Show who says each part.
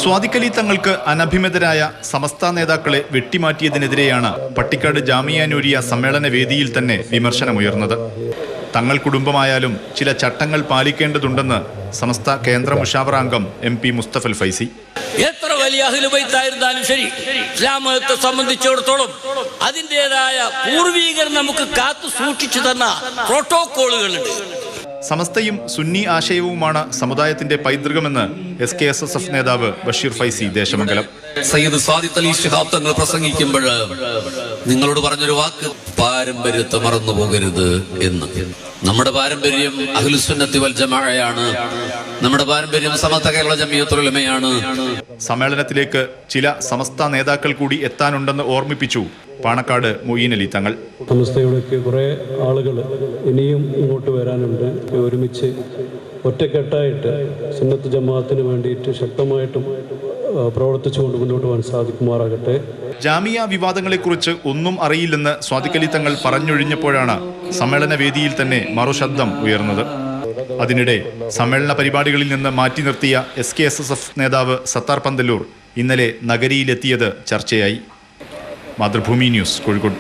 Speaker 1: സ്വാദിഖലി തങ്ങൾക്ക് അനഭിമതരായ സമസ്ത നേതാക്കളെ വെട്ടിമാറ്റിയതിനെതിരെയാണ് പട്ടിക്കാട് ജാമിയ നൂരിയ സമ്മേളന വേദിയിൽ തന്നെ വിമർശനമുയർന്നത്. തങ്ങൾ കുടുംബമായാലും ചില ചട്ടങ്ങൾ പാലിക്കേണ്ടതുണ്ടെന്ന് സമസ്ത കേന്ദ്ര മുഷാവറ അംഗം MP മുസ്തഫൽ ഫൈസി.
Speaker 2: എത്ര വലിയ അഹ്ലുബൈത്തായിരുന്നാലും ശരി, ഇസ്ലാം മതത്തെ സംബന്ധിച്ചിടത്തോളം അതിൻ്റെതായ പൂർവീകർ നമുക്ക് കാത്തു സൂക്ഷിച്ചു തന്ന പ്രോട്ടോകോളുകളുണ്ട്.
Speaker 1: സമസ്തയും സുന്നി ആശയവുമാണ് സമുദായത്തിന്റെ പൈതൃകമെന്ന് SKSSF നേതാവ് ബഷീർ ഫൈസി ദേശമംഗലം.
Speaker 3: സയ്യിദ് സാദിഖ് അലി ശിഹാബ് തങ്ങൾ പ്രസംഗിക്കുമ്പോൾ നിങ്ങളോട് പറഞ്ഞൊരു വാക്ക്, പാരമ്പര്യത്തെ മറന്നു പോകരുത് എന്ന്. നമ്മുടെ പാരമ്പര്യം അഹ്ലുസുന്നത്തി വൽ ജമാഅയാണ്. നമ്മുടെ പാരമ്പര്യം സമസ്ത കേരള ജമിയത്തുൽ ഉലമയാണ്.
Speaker 1: സമ്മേളനത്തിലേക്ക് ചില സമസ്ത നേതാക്കൾ കൂടി എത്താനുണ്ടെന്ന് ഓർമ്മിപ്പിച്ചു പാണക്കാട് മൊയ്യീൻ അലി തങ്ങൾ.
Speaker 4: സമസ്തയിലേക്ക് കുറേ ആളുകൾ ഇനിയും ഇങ്ങോട്ട് വരാനുണ്ട്. ഒരുമിച്ച് ഒറ്റക്കെട്ടായിട്ട് സുന്നത്ത് ജമാഅത്തിന് വേണ്ടിയിട്ട് ശക്തമായിട്ടും പ്രവർത്തിച്ചുകൊണ്ട് മുന്നോട്ട് പോകാൻ സാധിക്കുമാറാകട്ടെ.
Speaker 1: ജാമിയ വിവാദങ്ങളെക്കുറിച്ച് ഒന്നും അറിയില്ലെന്ന് സ്വാദിഖലി തങ്ങൾ പറഞ്ഞൊഴിഞ്ഞപ്പോഴാണ് സമ്മേളന വേദിയിൽ തന്നെ മറുശബ്ദം ഉയർന്നത്. അതിനിടെ സമ്മേളന പരിപാടികളിൽ നിന്ന് മാറ്റി നിർത്തിയ SKSSF നേതാവ് സത്താർ പന്തല്ലൂർ ഇന്നലെ നഗരിയിലെത്തിയത് ചർച്ചയായി. മാതൃഭൂമി ന്യൂസ്, കോഴിക്കോട്.